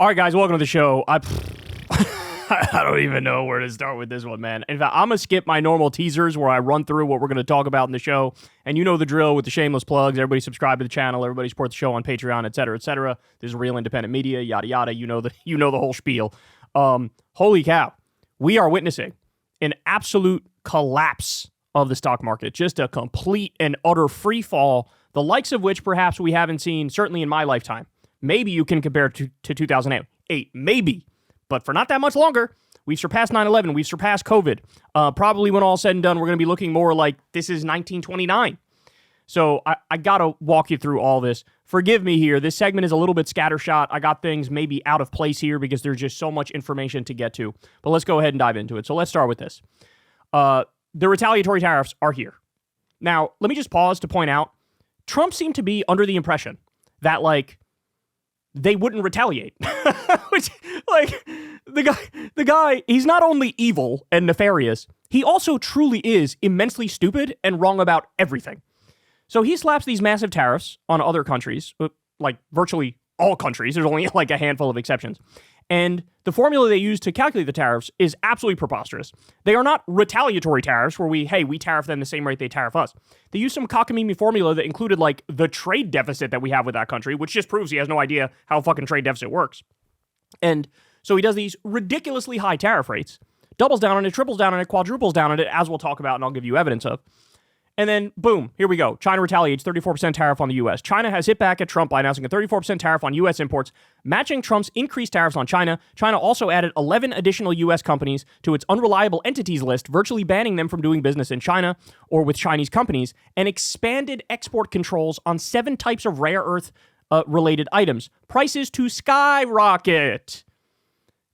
All right, guys, welcome to the show. I don't even know where to start with this one, man. In fact, I'm going to skip my normal teasers where I run through what we're going to talk about in the show. And you know the drill with the shameless plugs. Everybody subscribe to the channel. Everybody support the show on Patreon, et cetera, et cetera. This is real independent media, yada, yada. You know the whole spiel. Holy cow. We are witnessing an absolute collapse of the stock market. Just a complete and utter free fall, the likes of which perhaps we haven't seen, certainly in my lifetime. Maybe you can compare to 2008. Maybe. But for not that much longer, we've surpassed 9/11. We've surpassed COVID. Probably when all said and done, we're going to be looking more like this is 1929. So I got to walk you through all this. Forgive me here. This segment is a little bit scattershot. I got things maybe out of place here because there's just so much information to get to. But let's go ahead and dive into it. So let's start with this. The retaliatory tariffs are here. Now, let me just pause to point out, Trump seemed to be under the impression that, like, they wouldn't retaliate. Which, like, the guy, he's not only evil and nefarious, he also truly is immensely stupid and wrong about everything. So he slaps these massive tariffs on other countries, like virtually all countries. There's only like a handful of exceptions. And the formula they use to calculate the tariffs is absolutely preposterous. They are not retaliatory tariffs where we tariff them the same rate they tariff us. They use some cockamamie formula that included like the trade deficit that we have with that country, which just proves he has no idea how a fucking trade deficit works. And so he does these ridiculously high tariff rates, doubles down on it, triples down on it, quadruples down on it, as we'll talk about and I'll give you evidence of. And then, boom, here we go. China retaliates, 34% tariff on the U.S. China has hit back at Trump by announcing a 34% tariff on U.S. imports, matching Trump's increased tariffs on China. China also added 11 additional U.S. companies to its unreliable entities list, virtually banning them from doing business in China or with Chinese companies, and expanded export controls on 7 types of rare earth related items. Prices to skyrocket.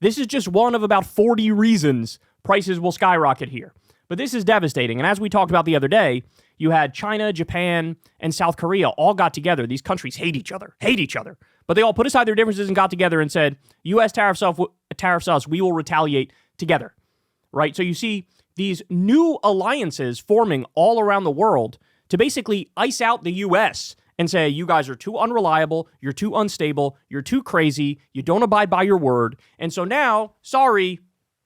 This is just one of about 40 reasons prices will skyrocket here. But this is devastating. And as we talked about the other day, you had China, Japan, and South Korea all got together. These countries hate each other. But they all put aside their differences and got together and said, U.S. tariffs us, we will retaliate together. Right? So you see these new alliances forming all around the world to basically ice out the U.S. and say, you guys are too unreliable, you're too unstable, you're too crazy, you don't abide by your word. And so now, sorry,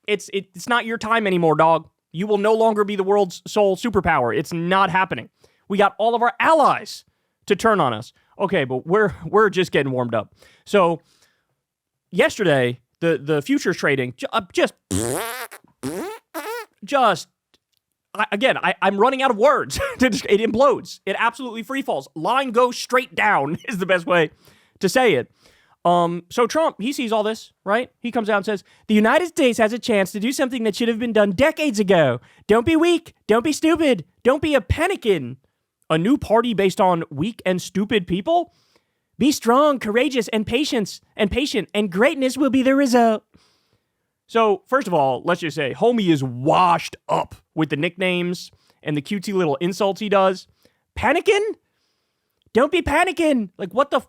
it's not your time anymore, dog. You will no longer be the world's sole superpower. It's not happening. We got all of our allies to turn on us. Okay, but we're just getting warmed up. So yesterday, the futures trading I'm running out of words. It implodes. It absolutely free falls. Line goes straight down is the best way to say it. So Trump, he sees all this, right? He comes out and says, the United States has a chance to do something that should have been done decades ago. Don't be weak. Don't be stupid. Don't be a panicking. A new party based on weak and stupid people? Be strong, courageous, and patient, and greatness will be the result. So, first of all, let's just say, homie is washed up with the nicknames and the cutesy little insults he does. Panicking? Don't be panicking. Like, what the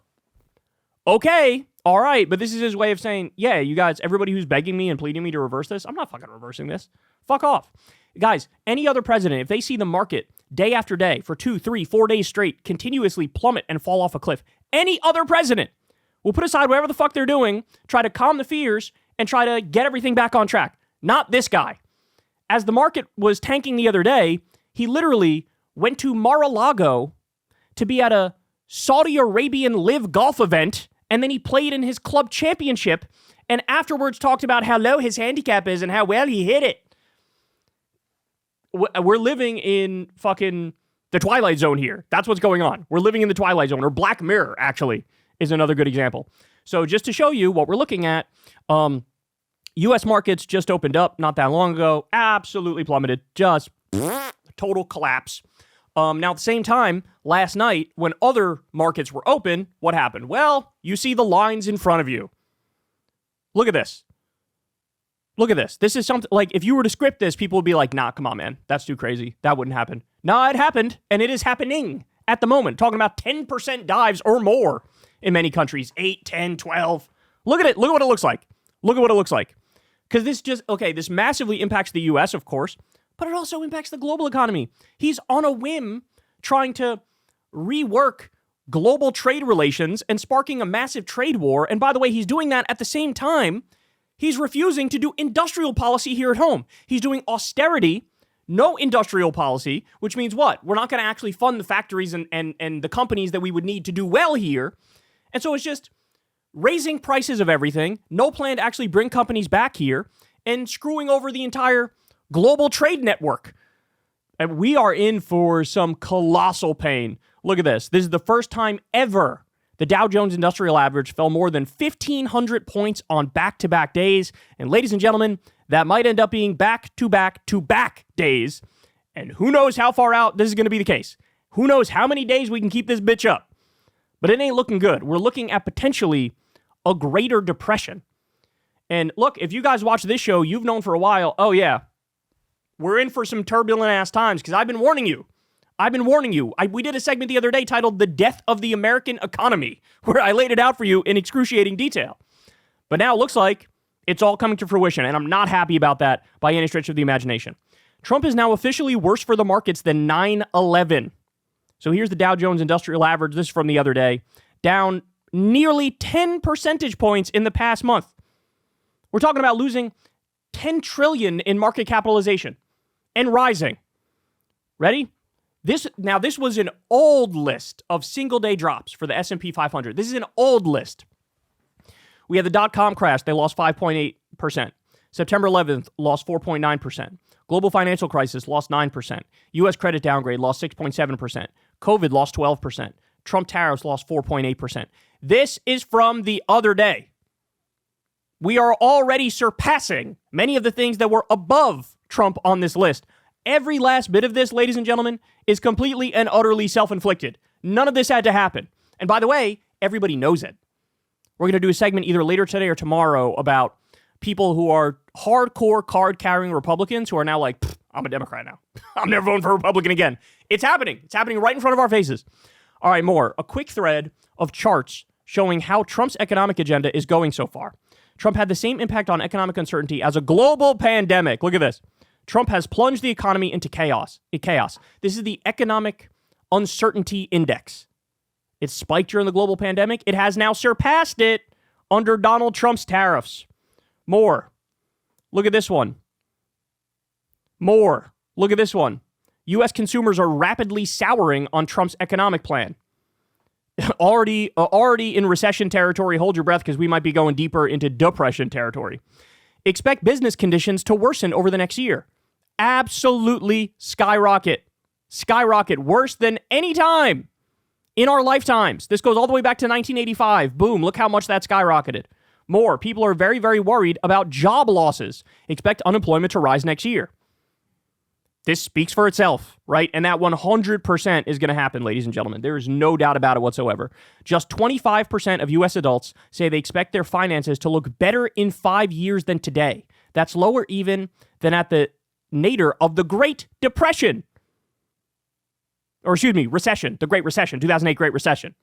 okay, all right, but this is his way of saying, yeah, you guys, everybody who's begging me and pleading me to reverse this, I'm not fucking reversing this. Fuck off. Guys, any other president, if they see the market day after day for 2, 3, 4 days straight continuously plummet and fall off a cliff, any other president will put aside whatever the fuck they're doing, try to calm the fears, and try to get everything back on track. Not this guy. As the market was tanking the other day, he literally went to Mar-a-Lago to be at a Saudi Arabian live golf event. And then he played in his club championship and afterwards talked about how low his handicap is and how well he hit it. We're living in fucking the Twilight Zone here. That's what's going on. We're living in the Twilight Zone, or Black Mirror, actually, is another good example. So just to show you what we're looking at, U.S. markets just opened up not that long ago. Absolutely plummeted. Just total collapse. Now, at the same time, last night, when other markets were open, what happened? Well, you see the lines in front of you. Look at this. Look at this. This is something, like, if you were to script this, people would be like, nah, come on, man. That's too crazy. That wouldn't happen. Nah, it happened, and it is happening at the moment. Talking about 10% dives or more in many countries. 8, 10, 12. Look at it. Look at what it looks like. Look at what it looks like. Because this massively impacts the U.S., of course, but it also impacts the global economy. He's on a whim trying to rework global trade relations and sparking a massive trade war. And by the way, he's doing that at the same time he's refusing to do industrial policy here at home. He's doing austerity, no industrial policy, which means what? We're not going to actually fund the factories and the companies that we would need to do well here. And so it's just raising prices of everything, no plan to actually bring companies back here, and screwing over the entire global trade network. And we are in for some colossal pain. Look at this. This is the first time ever the Dow Jones Industrial Average fell more than 1,500 points on back-to-back days. And ladies and gentlemen, that might end up being back-to-back-to-back days. And who knows how far out this is going to be the case. Who knows how many days we can keep this bitch up. But it ain't looking good. We're looking at potentially a greater depression. And look, if you guys watch this show, you've known for a while, oh yeah, we're in for some turbulent ass times because I've been warning you. We did a segment the other day titled The Death of the American Economy, where I laid it out for you in excruciating detail. But now it looks like it's all coming to fruition, and I'm not happy about that by any stretch of the imagination. Trump is now officially worse for the markets than 9/11. So here's the Dow Jones Industrial Average. This is from the other day. Down nearly 10 percentage points in the past month. We're talking about losing 10 trillion in market capitalization and rising. Ready? This was an old list of single-day drops for the S&P 500. This is an old list. We had the dot-com crash. They lost 5.8%. September 11th lost 4.9%. Global financial crisis lost 9%. U.S. credit downgrade lost 6.7%. COVID lost 12%. Trump tariffs lost 4.8%. This is from the other day. We are already surpassing many of the things that were above Trump on this list. Every last bit of this, ladies and gentlemen, is completely and utterly self-inflicted. None of this had to happen. And by the way, everybody knows it. We're going to do a segment either later today or tomorrow about people who are hardcore card-carrying Republicans who are now like, I'm a Democrat now. I'm never voting for a Republican again. It's happening. It's happening right in front of our faces. All right, more. A quick thread of charts showing how Trump's economic agenda is going so far. Trump had the same impact on economic uncertainty as a global pandemic. Look at this. Trump has plunged the economy into chaos. This is the economic uncertainty index. It spiked during the global pandemic. It has now surpassed it under Donald Trump's tariffs. More. Look at this one. More. Look at this one. U.S. consumers are rapidly souring on Trump's economic plan. already in recession territory. Hold your breath because we might be going deeper into depression territory. Expect business conditions to worsen over the next year. Absolutely skyrocket. Skyrocket. Worse than any time in our lifetimes. This goes all the way back to 1985. Boom. Look how much that skyrocketed. More. People are very, very worried about job losses. Expect unemployment to rise next year. This speaks for itself, right? And that 100% is going to happen, ladies and gentlemen. There is no doubt about it whatsoever. Just 25% of U.S. adults say they expect their finances to look better in 5 years than today. That's lower even than at the nadir of the Great Depression. Or excuse me, recession, the Great Recession, 2008 Great Recession.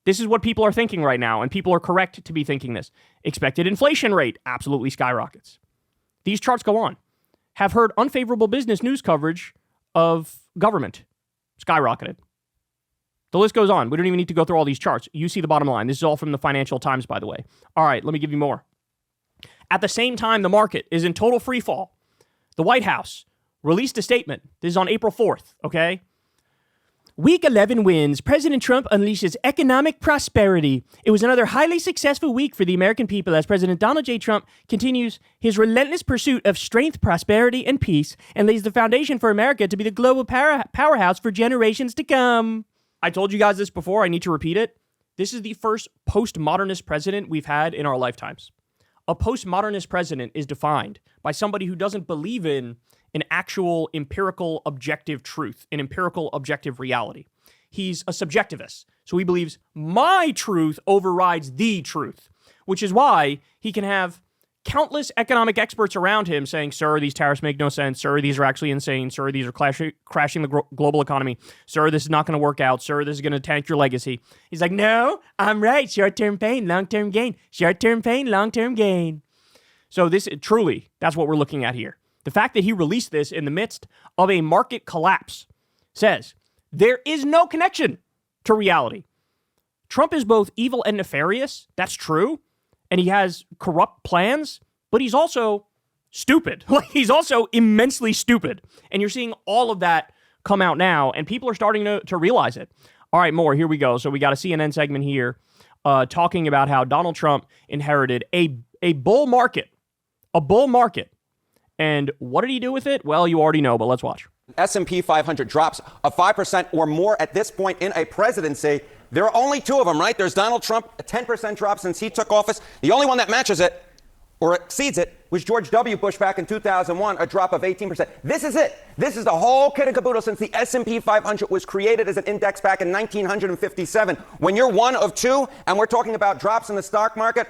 This is what people are thinking right now, and people are correct to be thinking this. Expected inflation rate absolutely skyrockets. These charts go on. Have heard unfavorable business news coverage of government skyrocketed. The list goes on. We don't even need to go through all these charts. You see the bottom line. This is all from the Financial Times, by the way. All right, let me give you more. At the same time, the market is in total free fall. The White House released a statement. This is on April 4th, okay? Week 11 wins. President Trump unleashes economic prosperity. It was another highly successful week for the American people as President Donald J. Trump continues his relentless pursuit of strength, prosperity, and peace and lays the foundation for America to be the global powerhouse for generations to come. I told you guys this before. I need to repeat it. This is the first postmodernist president we've had in our lifetimes. A postmodernist president is defined by somebody who doesn't believe in an actual empirical objective truth, an empirical objective reality. He's a subjectivist. So he believes my truth overrides the truth, which is why he can have countless economic experts around him saying, sir, these tariffs make no sense. Sir, these are actually insane. Sir, these are crashing the global economy. Sir, this is not going to work out. Sir, this is going to tank your legacy. He's like, no, I'm right. Short-term pain, long-term gain. Short-term pain, long-term gain. So this truly, that's what we're looking at here. The fact that he released this in the midst of a market collapse says there is no connection to reality. Trump is both evil and nefarious. That's true. And he has corrupt plans, but he's also stupid. Like, he's also immensely stupid. And you're seeing all of that come out now, and people are starting to realize it. All right, more. Here we go. So we got a CNN segment here talking about how Donald Trump inherited a bull market. A bull market. And what did he do with it? Well, you already know, but let's watch. S&P 500 drops of 5% or more at this point in a presidency. There are only two of them, right? There's Donald Trump, a 10% drop since he took office. The only one that matches it or exceeds it was George W. Bush back in 2001, a drop of 18%. This is it. This is the whole kit and caboodle since the S&P 500 was created as an index back in 1957. When you're one of two and we're talking about drops in the stock market,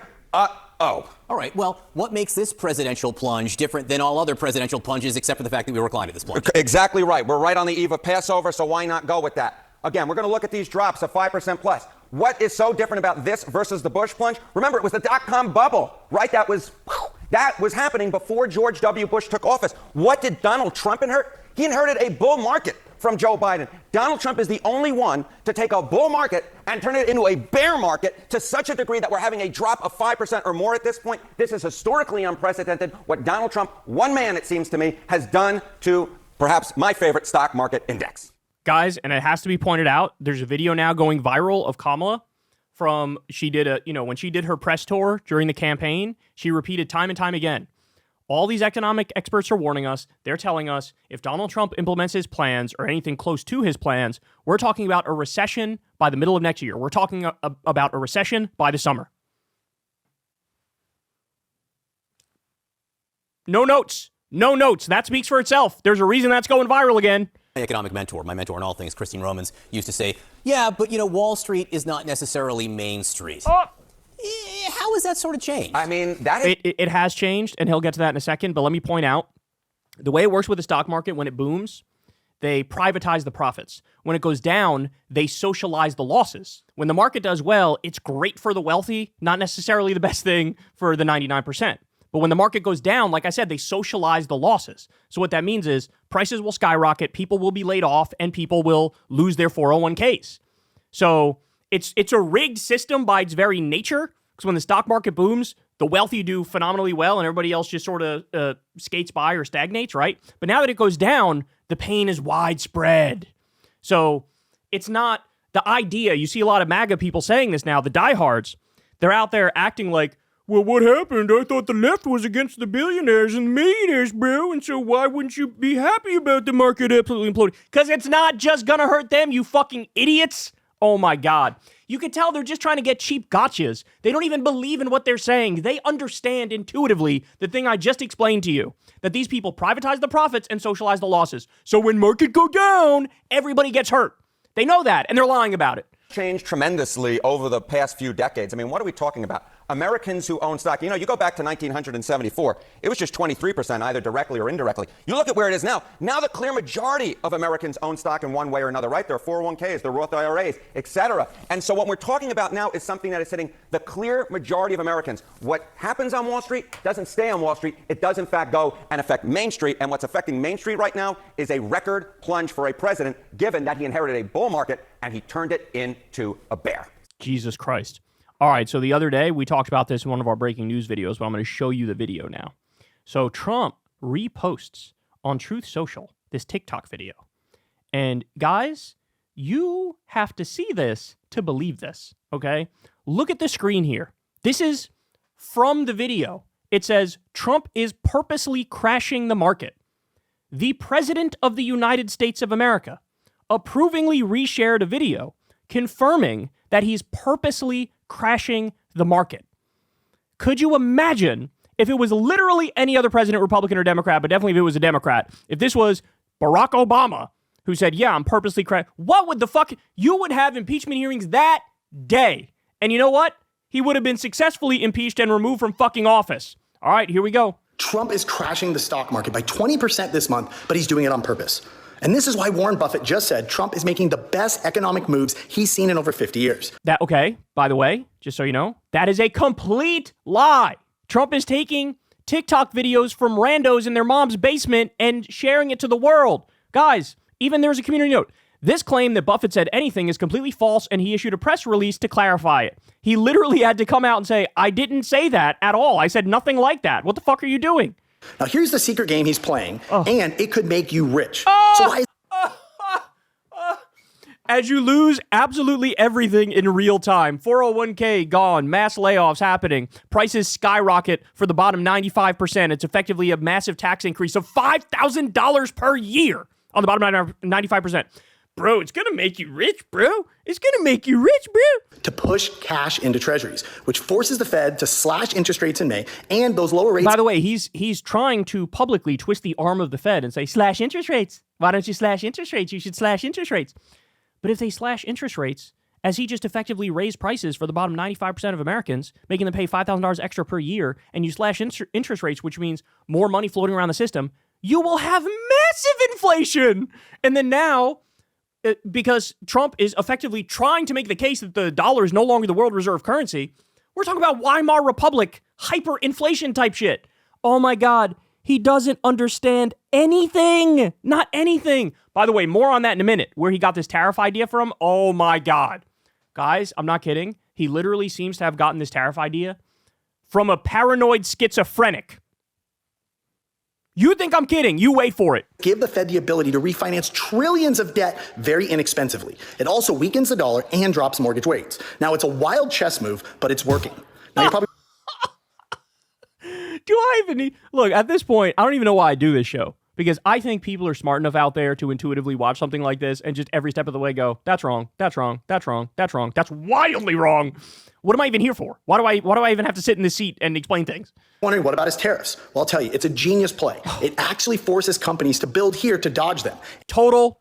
All right. Well, what makes this presidential plunge different than all other presidential plunges, except for the fact that we reclined at this plunge? Exactly right. We're right on the eve of Passover, so why not go with that? Again, we're going to look at these drops of 5% plus. What is so different about this versus the Bush plunge? Remember, it was the dot-com bubble, right? That was happening before George W. Bush took office. What did Donald Trump inherit? He inherited a bull market from Joe Biden. Donald Trump is the only one to take a bull market and turn it into a bear market to such a degree that we're having a drop of 5% or more at this point. This is historically unprecedented. What Donald Trump, one man, it seems to me, has done to perhaps my favorite stock market index. Guys, and it has to be pointed out, there's a video now going viral of Kamala when she did her press tour during the campaign. She repeated time and time again, all these economic experts are warning us. They're telling us if Donald Trump implements his plans or anything close to his plans, we're talking about a recession by the middle of next year. We're talking about a recession by the summer. No notes. No notes. That speaks for itself. There's a reason that's going viral again. My economic mentor, my mentor in all things, Christine Romans, used to say, yeah, but, Wall Street is not necessarily Main Street. How has that sort of changed? I mean, it has changed, and he'll get to that in a second. But let me point out, the way it works with the stock market, when it booms, they privatize the profits. When it goes down, they socialize the losses. When the market does well, it's great for the wealthy, not necessarily the best thing for the 99%. But when the market goes down, like I said, they socialize the losses. So what that means is prices will skyrocket, people will be laid off, and people will lose their 401ks. So it's a rigged system by its very nature, because when the stock market booms, the wealthy do phenomenally well and everybody else just sort of skates by or stagnates, right? But now that it goes down, the pain is widespread. So it's not the idea. You see a lot of MAGA people saying this now, the diehards. They're out there acting like, well, what happened? I thought the left was against the billionaires and the millionaires, bro. And so why wouldn't you be happy about the market absolutely imploding? Because it's not just going to hurt them, you fucking idiots. Oh, my God. You can tell they're just trying to get cheap gotchas. They don't even believe in what they're saying. They understand intuitively the thing I just explained to you, that these people privatize the profits and socialize the losses. So when market go down, everybody gets hurt. They know that, and they're lying about it. Changed tremendously over the past few decades. I mean, what are we talking about? Americans who own stock, you go back to 1974, it was just 23%, either directly or indirectly. You look at where it is now. Now the clear majority of Americans own stock in one way or another, right? Their 401ks, their Roth IRAs, etc. And so what we're talking about now is something that is hitting the clear majority of Americans. What happens on Wall Street doesn't stay on Wall Street. It does, in fact, go and affect Main Street. And what's affecting Main Street right now is a record plunge for a president, given that he inherited a bull market and he turned it into a bear. Jesus Christ. All right, so the other day, we talked about this in one of our breaking news videos, but I'm going to show you the video now. So Trump reposts on Truth Social this TikTok video. And guys, you have to see this to believe this, okay? Look at the screen here. This is from the video. It says, Trump is purposely crashing the market. The President of the United States of America approvingly reshared a video confirming that he's purposely crashing the market. Could you imagine if it was literally any other president, Republican or Democrat, but definitely if it was a Democrat, if this was Barack Obama who said, yeah, I'm purposely crashing, what would the fuck? You would have impeachment hearings that day. And you know what? He would have been successfully impeached and removed from fucking office. All right, here we go. Trump is crashing the stock market by 20% this month, but he's doing it on purpose. And this is why Warren Buffett just said Trump is making the best economic moves he's seen in over 50 years. Okay, by the way, just so you know, that is a complete lie. Trump is taking TikTok videos from randos in their mom's basement and sharing it to the world. Guys, even there's a community note. This claim that Buffett said anything is completely false, and he issued a press release to clarify it. He literally had to come out and say, I didn't say that at all. I said nothing like that. What the fuck are you doing? Now, here's the secret game he's playing, and it could make you rich. So why is as you lose absolutely everything in real time. 401k gone, mass layoffs happening, prices skyrocket for the bottom 95%. It's effectively a massive tax increase of $5,000 per year on the bottom 95%. Bro, it's going to make you rich, bro. It's going to make you rich, bro. to push cash into treasuries, which forces the Fed to slash interest rates in May, and those lower rates. By the way, he's trying to publicly twist the arm of the Fed and say, slash interest rates. Why don't you slash interest rates? You should slash interest rates. But if they slash interest rates, as he just effectively raised prices for the bottom 95% of Americans, making them pay $5,000 extra per year, and you slash interest rates, which means more money floating around the system, you will have massive inflation. And then now, because Trump is effectively trying to make the case that the dollar is no longer the world reserve currency, we're talking about Weimar Republic, hyperinflation type shit. Oh my God, he doesn't understand anything. Not anything. By the way, more on that in a minute, where he got this tariff idea from. Oh my God. Guys, I'm not kidding. He literally seems to have gotten this tariff idea from a paranoid schizophrenic. You think I'm kidding? You wait for it. Give the Fed the ability to refinance trillions of debt very inexpensively. It also weakens the dollar and drops mortgage rates. Now, it's a wild chess move, but it's working. Now, you're probably... Do I even need... Look, at this point, I don't even know why I do this show. Because I think people are smart enough out there to intuitively watch something like this and just every step of the way go, that's wrong, that's wrong, that's wrong, that's wrong, that's wildly wrong. What am I even here for? Why do I even have to sit in this seat and explain things? Wondering, what about his tariffs? Well, I'll tell you, it's a genius play. It actually forces companies to build here to dodge them. Total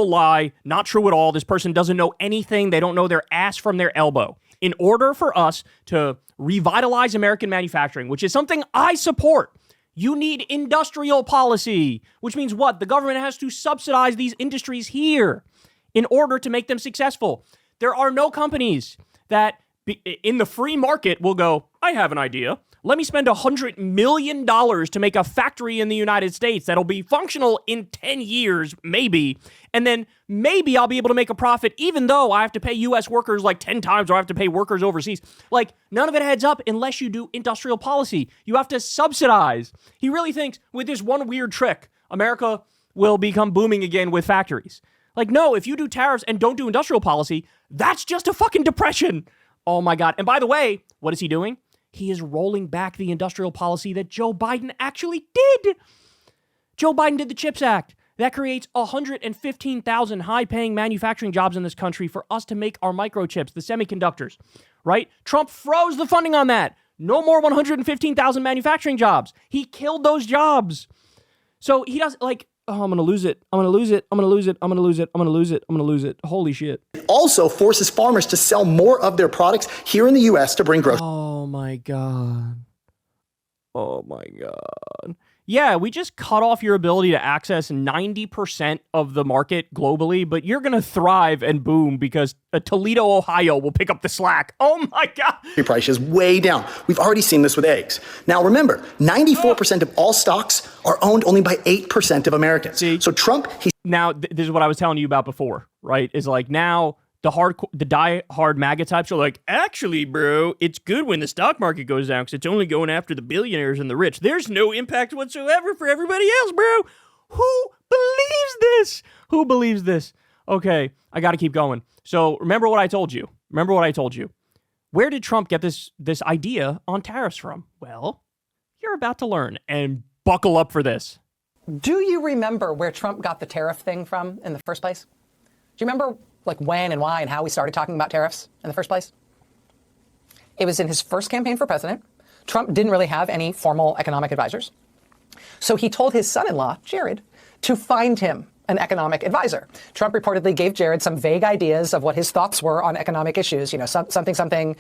lie. Not true at all. This person doesn't know anything. They don't know their ass from their elbow. In order for us to revitalize American manufacturing, which is something I support, you need industrial policy, which means what? The government has to subsidize these industries here in order to make them successful. There are no companies that in the free market will go, I have an idea. Let me spend $100 million to make a factory in the United States that'll be functional in 10 years, maybe. And then maybe I'll be able to make a profit, even though I have to pay U.S. workers like 10 times or I have to pay workers overseas. Like, none of it heads up unless you do industrial policy. You have to subsidize. He really thinks with this one weird trick, America will become booming again with factories. Like, no, if you do tariffs and don't do industrial policy, that's just a fucking depression. Oh my God. And by the way, what is he doing? He is rolling back the industrial policy that Joe Biden actually did. Joe Biden did the CHIPS Act. That creates 115,000 high-paying manufacturing jobs in this country for us to make our microchips, the semiconductors, right? Trump froze the funding on that. No more 115,000 manufacturing jobs. He killed those jobs. So he does like, oh, I'm going to lose it. I'm going to lose it. I'm going to lose it. I'm going to lose it. I'm going to lose it. I'm going to lose it. Holy shit. It also forces farmers to sell more of their products here in the U.S. to bring growth. Oh my God. Oh my God. Yeah, we just cut off your ability to access 90% of the market globally, but you're going to thrive and boom because Toledo, Ohio will pick up the slack. Oh my God. Your price is way down. We've already seen this with eggs. Now remember, 94% of all stocks are owned only by 8% of Americans. See? So Trump, Now, this is what I was telling you about before, right? Is like now the die-hard MAGA types are like, actually, bro, it's good when the stock market goes down because it's only going after the billionaires and the rich. There's no impact whatsoever for everybody else, bro. Who believes this? Who believes this? Okay, I got to keep going. So remember what I told you. Where did Trump get this idea on tariffs from? Well, you're about to learn, and buckle up for this. Do you remember where Trump got the tariff thing from in the first place? Do you remember like when and why and how we started talking about tariffs in the first place? It was in his first campaign for president. Trump didn't really have any formal economic advisors. So he told his son-in-law, Jared, to find him an economic advisor. Trump reportedly gave Jared some vague ideas of what his thoughts were on economic issues. You know, something,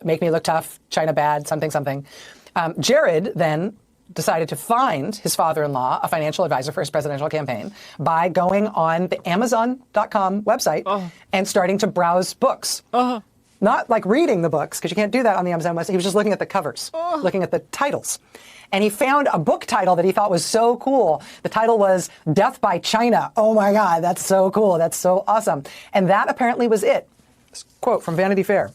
make me look tough, China bad, something. Jared then decided to find his father-in-law a financial advisor for his presidential campaign by going on the Amazon.com website and starting to browse books. not like reading the books, because you can't do that on the Amazon website. He was just looking at the covers, looking at the titles. And he found a book title that he thought was so cool. The title was Death by China. Oh my God, that's so cool. That's so awesome. And that apparently was it. This quote from Vanity Fair.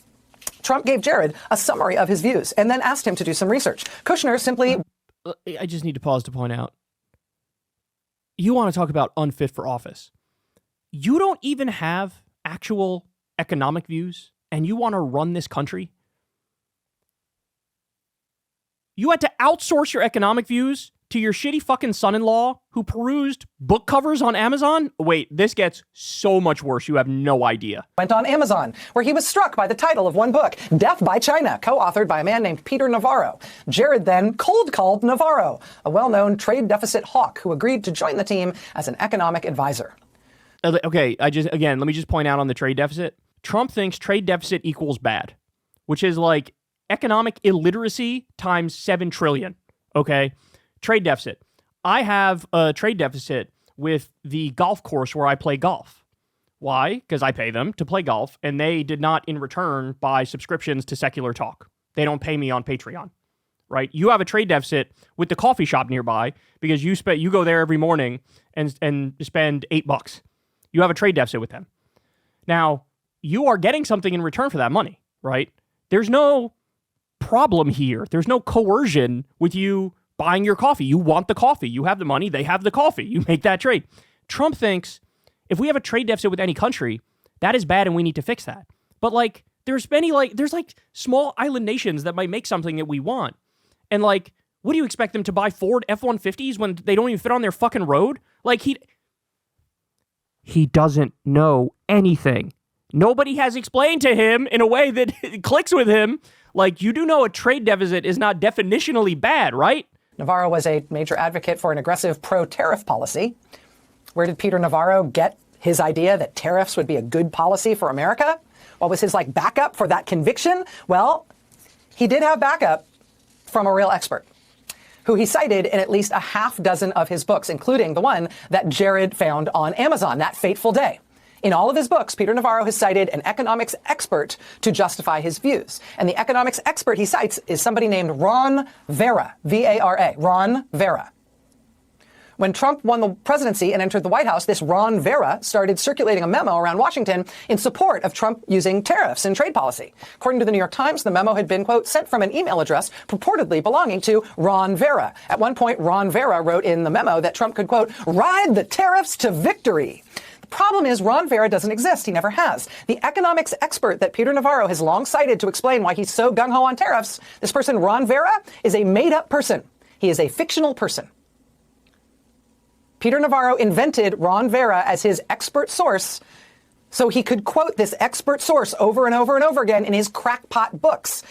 Trump gave Jared a summary of his views and then asked him to do some research. Kushner simply... I just need to pause to point out. You want to talk about unfit for office. You don't even have actual economic views, and you want to run this country? You had to outsource your economic views to your shitty fucking son-in-law who perused book covers on Amazon? Wait, this gets so much worse. You have no idea. Went on Amazon, where he was struck by the title of one book, Death by China, co-authored by a man named Peter Navarro. Jared then cold called Navarro, a well-known trade deficit hawk who agreed to join the team as an economic advisor. Okay, let me just point out on the trade deficit. Trump thinks trade deficit equals bad, which is like economic illiteracy times 7 trillion. Okay? Trade deficit. I have a trade deficit with the golf course where I play golf. Why? Because I pay them to play golf, and they did not in return buy subscriptions to Secular Talk. They don't pay me on Patreon, right? You have a trade deficit with the coffee shop nearby because you go there every morning and spend $8. You have a trade deficit with them. Now, you are getting something in return for that money, right? There's no problem here. There's no coercion with you buying your coffee. You want the coffee. You have the money. They have the coffee. You make that trade. Trump thinks if we have a trade deficit with any country, that is bad and we need to fix that. But like, there's small island nations that might make something that we want. And like, what do you expect them to buy Ford F-150s when they don't even fit on their fucking road? Like he doesn't know anything. Nobody has explained to him in a way that clicks with him. Like, you do know a trade deficit is not definitionally bad, right? Navarro was a major advocate for an aggressive pro-tariff policy. Where did Peter Navarro get his idea that tariffs would be a good policy for America? What was his backup for that conviction? Well, he did have backup from a real expert who he cited in at least a half dozen of his books, including the one that Jared found on Amazon, That Fateful Day. In all of his books, Peter Navarro has cited an economics expert to justify his views. And the economics expert he cites is somebody named Ron Vera, V-A-R-A, Ron Vera. When Trump won the presidency and entered the White House, this Ron Vera started circulating a memo around Washington in support of Trump using tariffs in trade policy. According to the New York Times, the memo had been, quote, sent from an email address purportedly belonging to Ron Vera. At one point, Ron Vera wrote in the memo that Trump could, quote, ride the tariffs to victory. Problem is, Ron Vera doesn't exist. He never has. The economics expert that Peter Navarro has long cited to explain why he's so gung-ho on tariffs, this person, Ron Vera, is a made-up person. He is a fictional person. Peter Navarro invented Ron Vera as his expert source so he could quote this expert source over and over and over again in his crackpot books.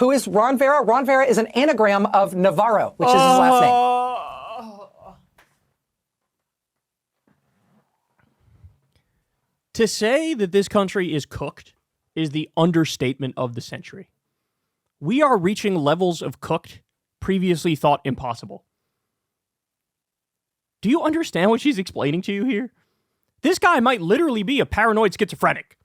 Who is Ron Vera? Ron Vera is an anagram of Navarro, which is his last name. To say that this country is cooked is the understatement of the century. We are reaching levels of cooked previously thought impossible. Do you understand what she's explaining to you here? This guy might literally be a paranoid schizophrenic,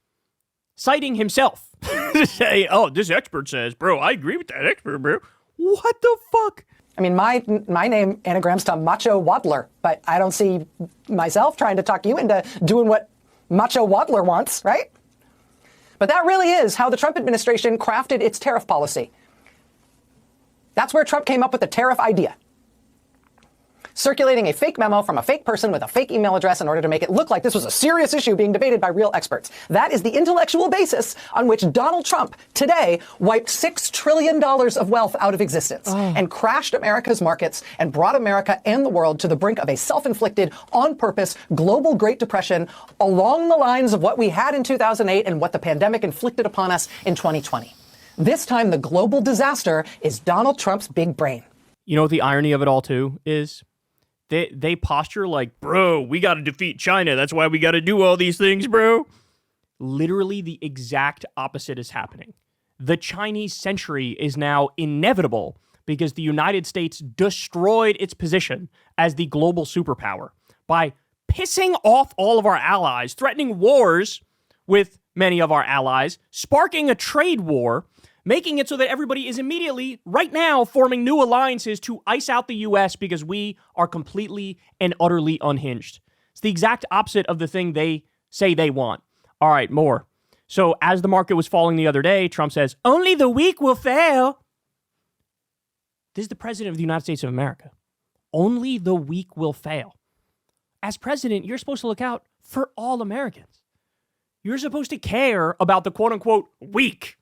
citing himself to say, oh, this expert says, bro, I agree with that expert, bro. What the fuck? I mean, my name anagrams to Macho Waddler, but I don't see myself trying to talk you into doing what Macho Waddler wants, right? But that really is how the Trump administration crafted its tariff policy. That's where Trump came up with the tariff idea. Circulating a fake memo from a fake person with a fake email address in order to make it look like this was a serious issue being debated by real experts. That is the intellectual basis on which Donald Trump today wiped $6 trillion of wealth out of existence and crashed America's markets and brought America and the world to the brink of a self-inflicted, on-purpose, global Great Depression along the lines of what we had in 2008 and what the pandemic inflicted upon us in 2020. This time, the global disaster is Donald Trump's big brain. You know what the irony of it all, too, is? They posture like, bro, we got to defeat China. That's why we got to do all these things, bro. Literally the exact opposite is happening. The Chinese century is now inevitable because the United States destroyed its position as the global superpower by pissing off all of our allies, threatening wars with many of our allies, sparking a trade war, making it so that everybody is immediately, right now, forming new alliances to ice out the U.S. because we are completely and utterly unhinged. It's the exact opposite of the thing they say they want. All right, more. So as the market was falling the other day, Trump says, only the weak will fail. This is the president of the United States of America. Only the weak will fail. As president, you're supposed to look out for all Americans. You're supposed to care about the quote-unquote weak.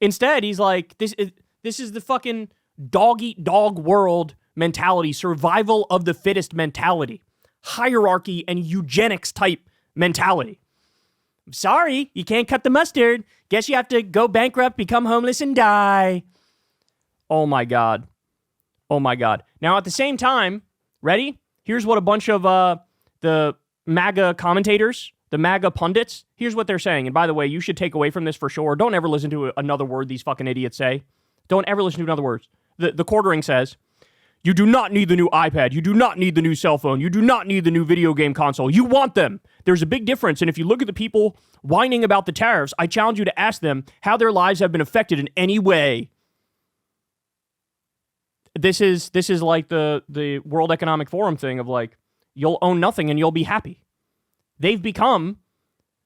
Instead, he's like, this is the fucking dog-eat-dog world mentality, survival of the fittest mentality, hierarchy and eugenics type mentality. I'm sorry, you can't cut the mustard. Guess you have to go bankrupt, become homeless, and die. Oh my God. Oh my God. Now, at the same time, ready? Here's what a bunch of the MAGA commentators, the MAGA pundits, here's what they're saying. And by the way, you should take away from this for sure. Don't ever listen to another word these fucking idiots say. Don't ever listen to another word. The quartering says, you do not need the new iPad. You do not need the new cell phone. You do not need the new video game console. You want them. There's a big difference. And if you look at the people whining about the tariffs, I challenge you to ask them how their lives have been affected in any way. This is like the World Economic Forum thing of like, you'll own nothing and you'll be happy. They've become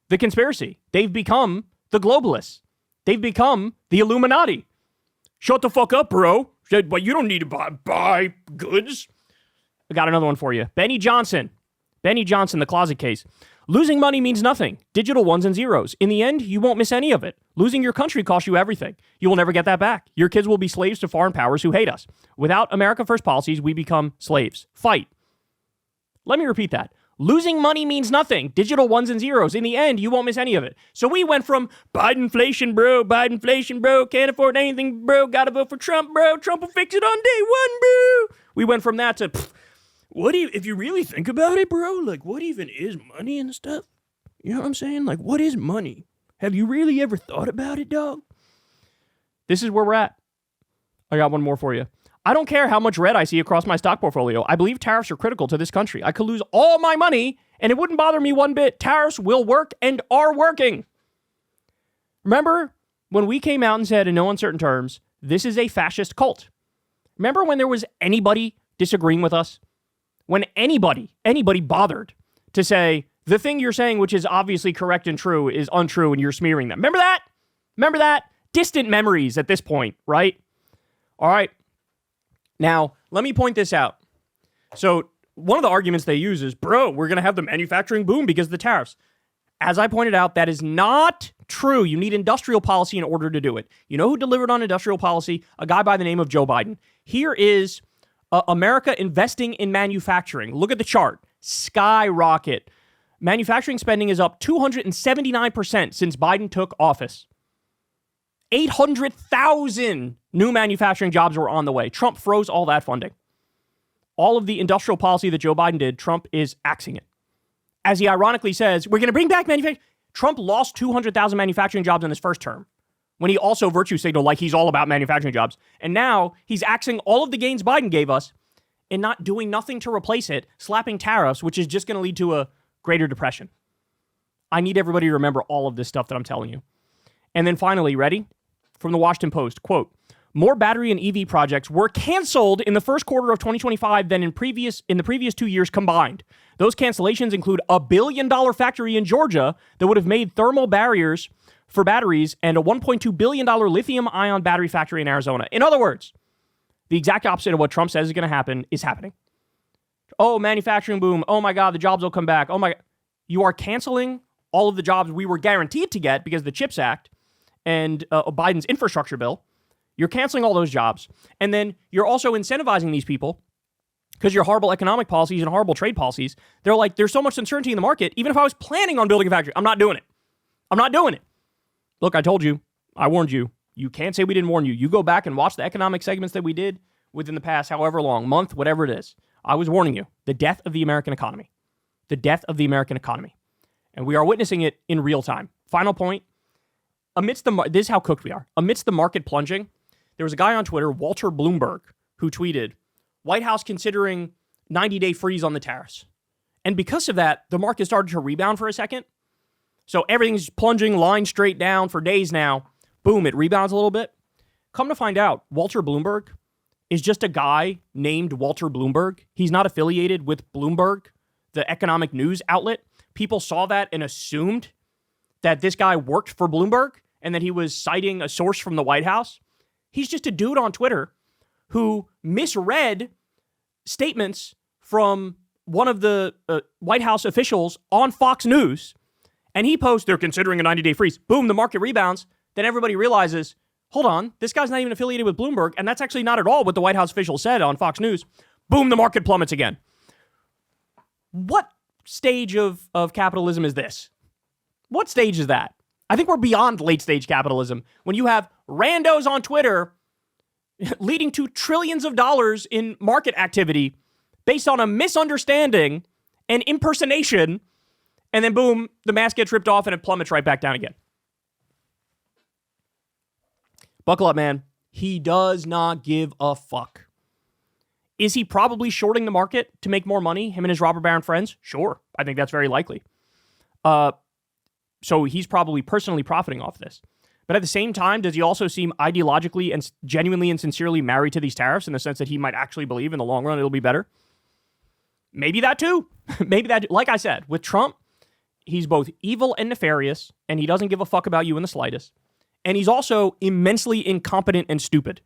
the conspiracy. They've become the globalists. They've become the Illuminati. Shut the fuck up, bro. But you don't need to buy goods. I got another one for you. Benny Johnson, the closet case. Losing money means nothing. Digital ones and zeros. In the end, you won't miss any of it. Losing your country costs you everything. You will never get that back. Your kids will be slaves to foreign powers who hate us. Without America First policies, we become slaves. Fight. Let me repeat that. Losing money means nothing. Digital ones and zeros. In the end, you won't miss any of it. So we went from Bidenflation, bro, can't afford anything, bro, gotta vote for Trump, bro, Trump will fix it on day one, bro. We went from that to, if you really think about it, bro, like, what even is money and stuff? You know what I'm saying? Like, what is money? Have you really ever thought about it, dog? This is where we're at. I got one more for you. I don't care how much red I see across my stock portfolio. I believe tariffs are critical to this country. I could lose all my money, and it wouldn't bother me one bit. Tariffs will work and are working. Remember when we came out and said in no uncertain terms, this is a fascist cult? Remember when there was anybody disagreeing with us? When anybody bothered to say, the thing you're saying, which is obviously correct and true, is untrue, and you're smearing them. Remember that? Remember that? Distant memories at this point, right? All right. Now, let me point this out. So one of the arguments they use is, bro, we're going to have the manufacturing boom because of the tariffs. As I pointed out, that is not true. You need industrial policy in order to do it. You know who delivered on industrial policy? A guy by the name of Joe Biden. Here is America investing in manufacturing. Look at the chart. Skyrocket. Manufacturing spending is up 279% since Biden took office. 800,000 new manufacturing jobs were on the way. Trump froze all that funding. All of the industrial policy that Joe Biden did, Trump is axing it. As he ironically says, we're going to bring back manufacturing. Trump lost 200,000 manufacturing jobs in his first term, when he also virtue signaled like he's all about manufacturing jobs. And now he's axing all of the gains Biden gave us and not doing nothing to replace it, slapping tariffs, which is just going to lead to a greater depression. I need everybody to remember all of this stuff that I'm telling you. And then finally, ready? From the Washington Post, quote, more battery and EV projects were canceled in the first quarter of 2025 than in the previous 2 years combined. Those cancellations include a $1 billion factory in Georgia that would have made thermal barriers for batteries and a $1.2 billion lithium-ion battery factory in Arizona. In other words, the exact opposite of what Trump says is going to happen is happening. Oh, manufacturing boom. Oh my God, the jobs will come back. Oh my, you are canceling all of the jobs we were guaranteed to get because of the CHIPS Act and Biden's infrastructure bill. You're canceling all those jobs. And then you're also incentivizing these people because your horrible economic policies and horrible trade policies. They're like, there's so much uncertainty in the market. Even if I was planning on building a factory, I'm not doing it. I'm not doing it. Look, I told you. I warned you. You can't say we didn't warn you. You go back and watch the economic segments that we did within the past however long, month, whatever it is. I was warning you. The death of the American economy. The death of the American economy. And we are witnessing it in real time. Final point. This is how cooked we are. Amidst the market plunging, there was a guy on Twitter, Walter Bloomberg, who tweeted, White House considering 90-day freeze on the tariffs. And because of that, the market started to rebound for a second. So everything's plunging line straight down for days now. Boom, it rebounds a little bit. Come to find out, Walter Bloomberg is just a guy named Walter Bloomberg. He's not affiliated with Bloomberg, the economic news outlet. People saw that and assumed that this guy worked for Bloomberg and that he was citing a source from the White House. He's just a dude on Twitter who misread statements from one of the White House officials on Fox News. And he posts, they're considering a 90-day freeze. Boom, the market rebounds. Then everybody realizes, hold on, this guy's not even affiliated with Bloomberg. And that's actually not at all what the White House official said on Fox News. Boom, the market plummets again. What stage of capitalism is this? What stage is that? I think we're beyond late stage capitalism when you have randos on Twitter leading to trillions of dollars in market activity based on a misunderstanding and impersonation, and then boom, the mask gets ripped off and it plummets right back down again. Buckle up, man. He does not give a fuck. Is he probably shorting the market to make more money, him and his robber baron friends? Sure. I think that's very likely. So he's probably personally profiting off this. But at the same time, does he also seem ideologically and genuinely and sincerely married to these tariffs in the sense that he might actually believe in the long run it'll be better? Maybe that too. Maybe that, like I said, with Trump, he's both evil and nefarious, and he doesn't give a fuck about you in the slightest. And he's also immensely incompetent and stupid.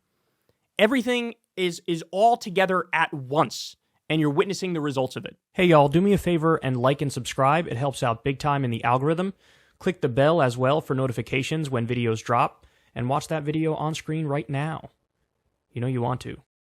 Everything is all together at once, and you're witnessing the results of it. Hey, y'all, do me a favor and like and subscribe. It helps out big time in the algorithm. Click the bell as well for notifications when videos drop, and watch that video on screen right now. You know you want to.